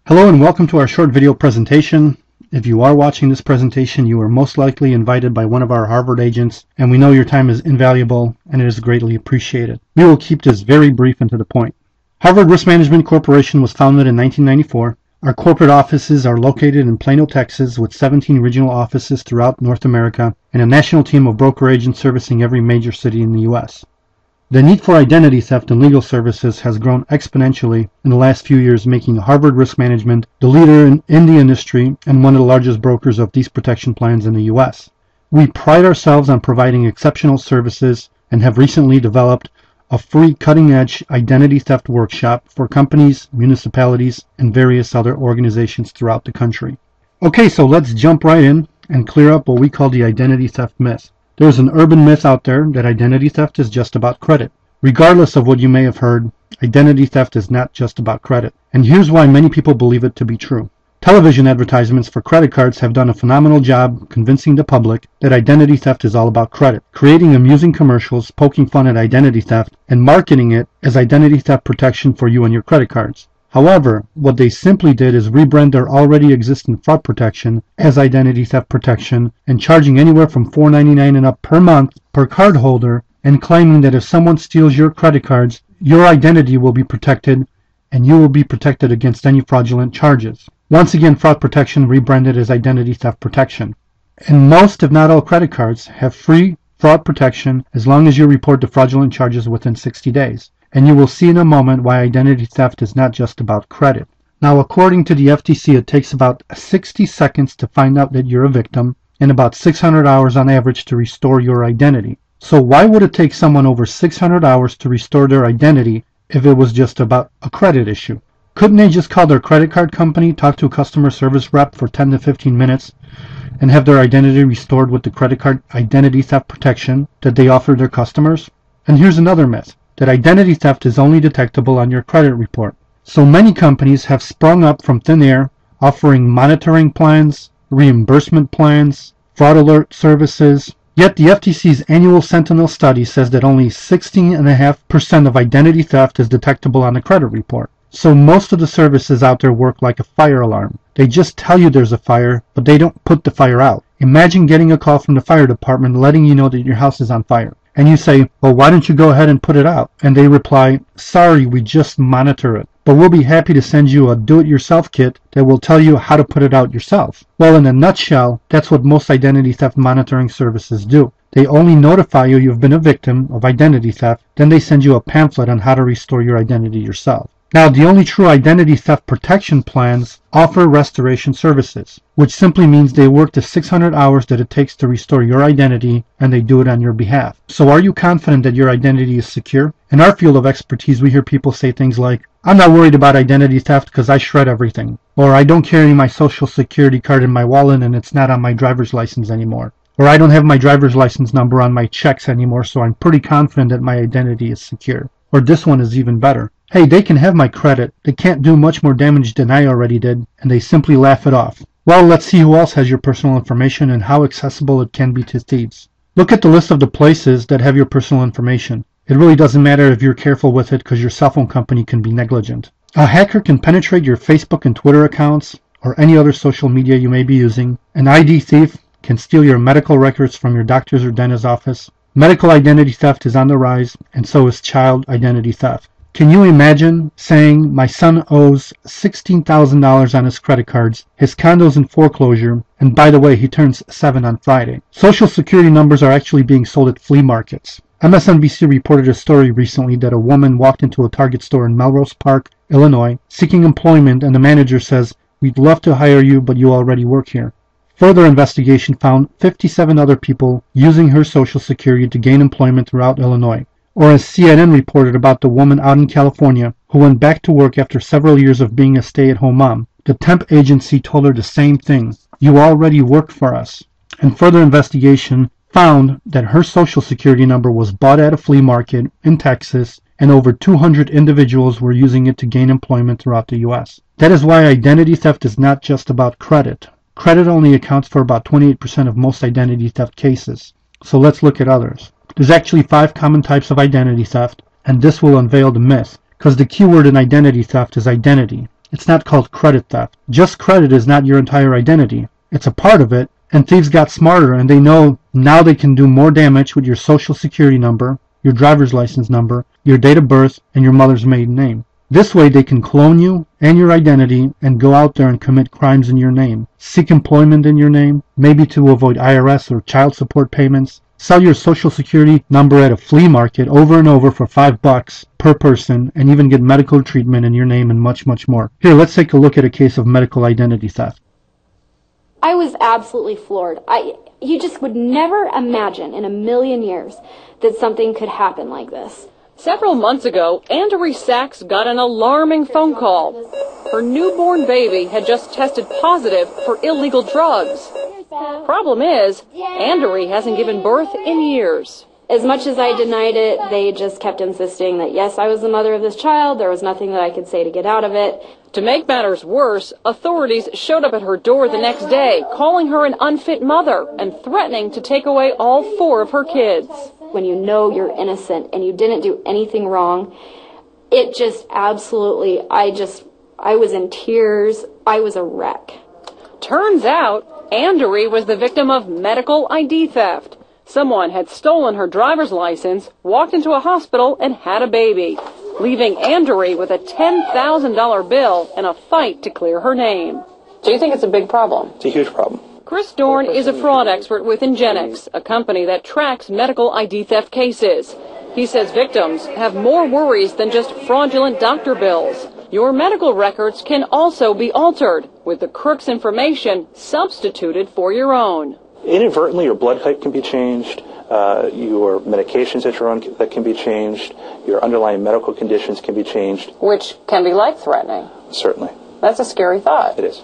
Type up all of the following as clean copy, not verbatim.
Hello and welcome to our short video presentation. If you are watching this presentation, you are most likely invited by one of our Harvard agents, and we know your time is invaluable and it is greatly appreciated. We will keep this very brief and to the point. Harvard Risk Management Corporation was founded in 1994. Our corporate offices are located in Plano, Texas, with 17 regional offices throughout North America and a national team of broker agents servicing every major city in the U.S. The need for identity theft and legal services has grown exponentially in the last few years, making Harvard Risk Management the leader in the industry and one of the largest brokers of these protection plans in the U.S. We pride ourselves on providing exceptional services and have recently developed a free cutting-edge identity theft workshop for companies, municipalities, and various other organizations throughout the country. Okay, so let's jump right in and clear up what we call the identity theft myth. There's an urban myth out there that identity theft is just about credit. Regardless of what you may have heard, identity theft is not just about credit. And here's why many people believe it to be true. Television advertisements for credit cards have done a phenomenal job convincing the public that identity theft is all about credit, creating amusing commercials, poking fun at identity theft, and marketing it as identity theft protection for you and your credit cards. However, what they simply did is rebrand their already existing fraud protection as identity theft protection and charging anywhere from $4.99 and up per month per card holder, and claiming that if someone steals your credit cards, your identity will be protected and you will be protected against any fraudulent charges. Once again, fraud protection rebranded as identity theft protection. And most, if not all, credit cards have free fraud protection as long as you report the fraudulent charges within 60 days. And you will see in a moment why identity theft is not just about credit. Now, according to the FTC, it takes about 60 seconds to find out that you're a victim and about 600 hours on average to restore your identity. So why would it take someone over 600 hours to restore their identity if it was just about a credit issue? Couldn't they just call their credit card company, talk to a customer service rep for 10 to 15 minutes, and have their identity restored with the credit card identity theft protection that they offer their customers? And here's another myth, that identity theft is only detectable on your credit report. So many companies have sprung up from thin air, offering monitoring plans, reimbursement plans, fraud alert services. Yet the FTC's annual Sentinel study says that only 16.5% of identity theft is detectable on the credit report. So most of the services out there work like a fire alarm. They just tell you there's a fire, but they don't put the fire out. Imagine getting a call from the fire department letting you know that your house is on fire. And you say, well, why don't you go ahead and put it out? And they reply, sorry, we just monitor it. But we'll be happy to send you a do-it-yourself kit that will tell you how to put it out yourself. Well, in a nutshell, that's what most identity theft monitoring services do. They only notify you you've been a victim of identity theft, then they send you a pamphlet on how to restore your identity yourself. Now, the only true identity theft protection plans offer restoration services, which simply means they work the 600 hours that it takes to restore your identity, and they do it on your behalf. So are you confident that your identity is secure? In our field of expertise, we hear people say things like, I'm not worried about identity theft because I shred everything. Or I don't carry my social security card in my wallet and it's not on my driver's license anymore. Or I don't have my driver's license number on my checks anymore, so I'm pretty confident that my identity is secure. Or this one is even better. Hey, they can have my credit, they can't do much more damage than I already did, and they simply laugh it off. Well, let's see who else has your personal information and how accessible it can be to thieves. Look at the list of the places that have your personal information. It really doesn't matter if you're careful with it because your cell phone company can be negligent. A hacker can penetrate your Facebook and Twitter accounts or any other social media you may be using. An ID thief can steal your medical records from your doctor's or dentist's office. Medical identity theft is on the rise, and so is child identity theft. Can you imagine saying, my son owes $16,000 on his credit cards, his condo's in foreclosure, and by the way, he turns 7 on Friday. Social security numbers are actually being sold at flea markets. MSNBC reported a story recently that a woman walked into a Target store in Melrose Park, Illinois, seeking employment, and the manager says, we'd love to hire you, but you already work here. Further investigation found 57 other people using her social security to gain employment throughout Illinois. Or as CNN reported about the woman out in California who went back to work after several years of being a stay-at-home mom. The temp agency told her the same thing. You already work for us. And further investigation found that her social security number was bought at a flea market in Texas, and over 200 individuals were using it to gain employment throughout the U.S. That is why identity theft is not just about credit. Credit only accounts for about 28% of most identity theft cases. So let's look at others. There's actually 5 common types of identity theft, and this will unveil the myth, because the key word in identity theft is identity. It's not called credit theft. Just credit is not your entire identity. It's a part of it, and thieves got smarter and they know now they can do more damage with your social security number, your driver's license number, your date of birth, and your mother's maiden name. This way they can clone you and your identity and go out there and commit crimes in your name, seek employment in your name, maybe to avoid IRS or child support payments, sell your social security number at a flea market over and over for $5 per person, and even get medical treatment in your name and much, much more. Here, let's take a look at a case of medical identity theft. I was absolutely floored. You just would never imagine in a million years that something could happen like this. Several months ago, Anne-Marie Sachs got an alarming phone call. Her newborn baby had just tested positive for illegal drugs. Problem is, Anne-Marie hasn't given birth in years. As much as I denied it, they just kept insisting that, yes, I was the mother of this child. There was nothing that I could say to get out of it. To make matters worse, authorities showed up at her door the next day, calling her an unfit mother and threatening to take away all 4 of her kids. When you know you're innocent and you didn't do anything wrong, it just absolutely, I was in tears. I was a wreck. Turns out, Anne-Marie was the victim of medical ID theft. Someone had stolen her driver's license, walked into a hospital, and had a baby, leaving Anne-Marie with a $10,000 bill and a fight to clear her name. Do you think it's a big problem? It's a huge problem. Chris Dorn is a fraud expert with Ingenix, a company that tracks medical ID theft cases. He says victims have more worries than just fraudulent doctor bills. Your medical records can also be altered, with the crook's information substituted for your own. Inadvertently, your blood type can be changed, your medications that you're on that can be changed, your underlying medical conditions can be changed. Which can be life-threatening. Certainly. That's a scary thought. It is.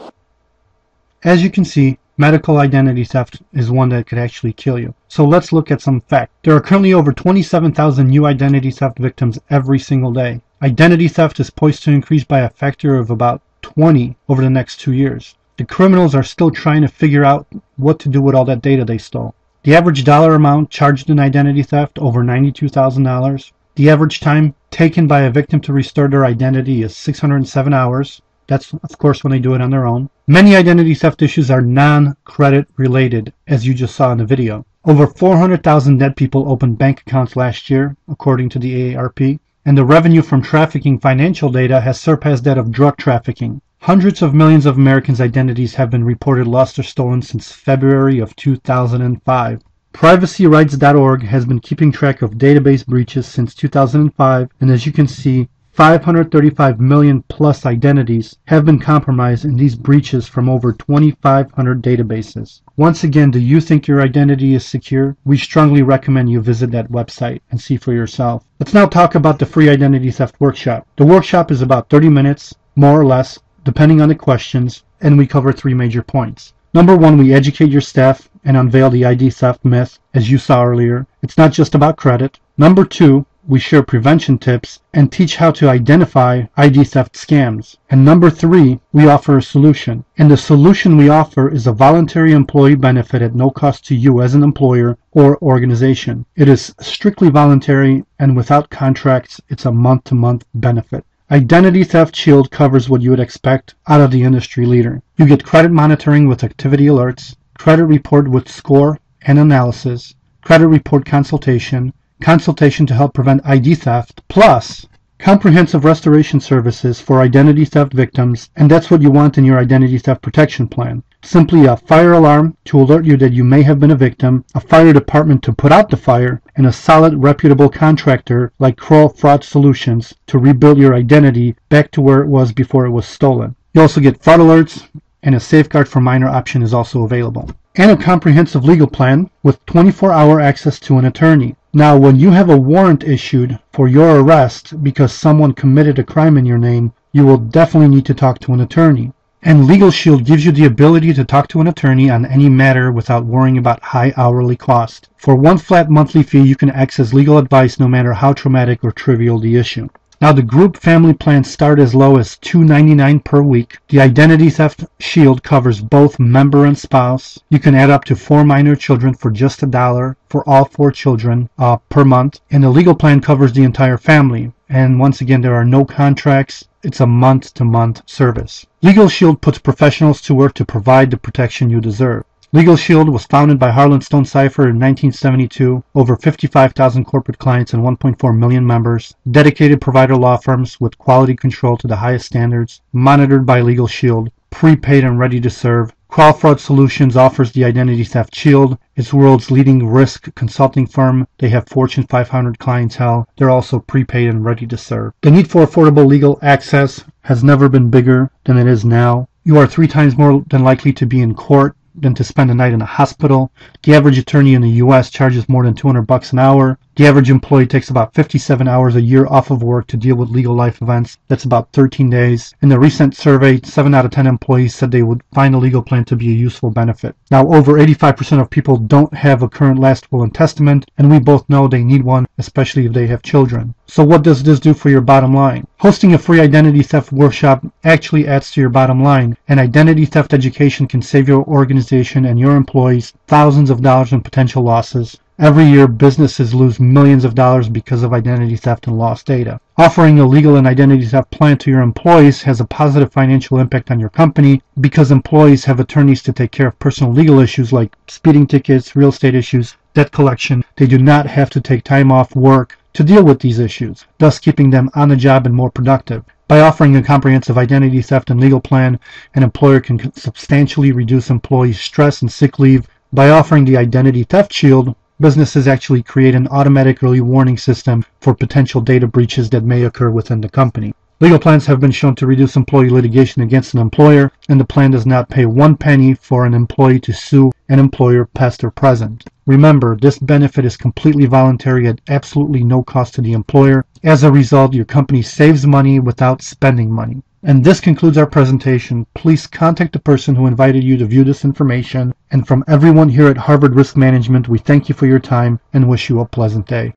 As you can see, medical identity theft is one that could actually kill you. So let's look at some facts. There are currently over 27,000 new identity theft victims every single day. Identity theft is poised to increase by a factor of about 20 over the next 2 years. The criminals are still trying to figure out what to do with all that data they stole. The average dollar amount charged in identity theft, over $92,000. The average time taken by a victim to restore their identity is 607 hours. That's, of course, when they do it on their own. Many identity theft issues are non-credit related, as you just saw in the video. Over 400,000 dead people opened bank accounts last year, according to the AARP, and the revenue from trafficking financial data has surpassed that of drug trafficking. Hundreds of millions of Americans' identities have been reported lost or stolen since February of 2005. PrivacyRights.org has been keeping track of database breaches since 2005, and as you can see, 535 million plus identities have been compromised in these breaches from over 2,500 databases. Once again, do you think your identity is secure? We strongly recommend you visit that website and see for yourself. Let's now talk about the free identity theft workshop. The workshop is about 30 minutes, more or less, depending on the questions, and we cover 3 major points. Number 1, we educate your staff and unveil the ID theft myth, as you saw earlier. It's not just about credit. Number 2, we share prevention tips and teach how to identify ID theft scams. And number 3, we offer a solution. And the solution we offer is a voluntary employee benefit at no cost to you as an employer or organization. It is strictly voluntary, and without contracts, it's a month-to-month benefit. Identity Theft Shield covers what you would expect out of the industry leader. You get credit monitoring with activity alerts, credit report with score and analysis, credit report consultation, consultation to help prevent ID theft, plus comprehensive restoration services for identity theft victims, and that's what you want in your identity theft protection plan. Simply a fire alarm to alert you that you may have been a victim, a fire department to put out the fire, and a solid, reputable contractor like Kroll Fraud Solutions to rebuild your identity back to where it was before it was stolen. You also get fraud alerts, and a safeguard for minor option is also available. And a comprehensive legal plan with 24-hour access to an attorney. Now, when you have a warrant issued for your arrest because someone committed a crime in your name, you will definitely need to talk to an attorney. And Legal Shield gives you the ability to talk to an attorney on any matter without worrying about high hourly cost. For one flat monthly fee, you can access legal advice no matter how traumatic or trivial the issue. Now, the group family plans start as low as $2.99 per week. The Identity Theft Shield covers both member and spouse. You can add up to 4 minor children for just $1 for all 4 children per month. And the legal plan covers the entire family. And once again, there are no contracts, It's a month-to-month service. Legal Shield puts professionals to work to provide the protection you deserve. Legal Shield was founded by Harlan Stone Cipher in 1972, over 55,000 corporate clients and 1.4 million members, dedicated provider law firms with quality control to the highest standards, monitored by Legal Shield, prepaid and ready to serve. Qual Fraud Solutions offers the Identity Theft Shield. It's the world's leading risk consulting firm. They have Fortune 500 clientele. They're also prepaid and ready to serve. The need for affordable legal access has never been bigger than it is now. You are 3 times more than likely to be in court than to spend a night in a hospital. The average attorney in the U.S. charges more than $200 an hour. The average employee takes about 57 hours a year off of work to deal with legal life events. That's about 13 days. In the recent survey, 7 out of 10 employees said they would find a legal plan to be a useful benefit. Now, over 85% of people don't have a current last will and testament, and we both know they need one, especially if they have children. So what does this do for your bottom line? Hosting a free identity theft workshop actually adds to your bottom line, and identity theft education can save your organization and your employees thousands of dollars in potential losses. Every year, businesses lose millions of dollars because of identity theft and lost data. Offering a legal and identity theft plan to your employees has a positive financial impact on your company because employees have attorneys to take care of personal legal issues like speeding tickets, real estate issues, debt collection. They do not have to take time off work to deal with these issues, thus keeping them on the job and more productive. By offering a comprehensive identity theft and legal plan, an employer can substantially reduce employees' stress and sick leave. By offering the Identity Theft Shield, businesses actually create an automatic early warning system for potential data breaches that may occur within the company. Legal plans have been shown to reduce employee litigation against an employer, and the plan does not pay 1 penny for an employee to sue an employer, past or present. Remember, this benefit is completely voluntary at absolutely no cost to the employer. As a result, your company saves money without spending money. And this concludes our presentation. Please contact the person who invited you to view this information. And from everyone here at Harvard Risk Management, we thank you for your time and wish you a pleasant day.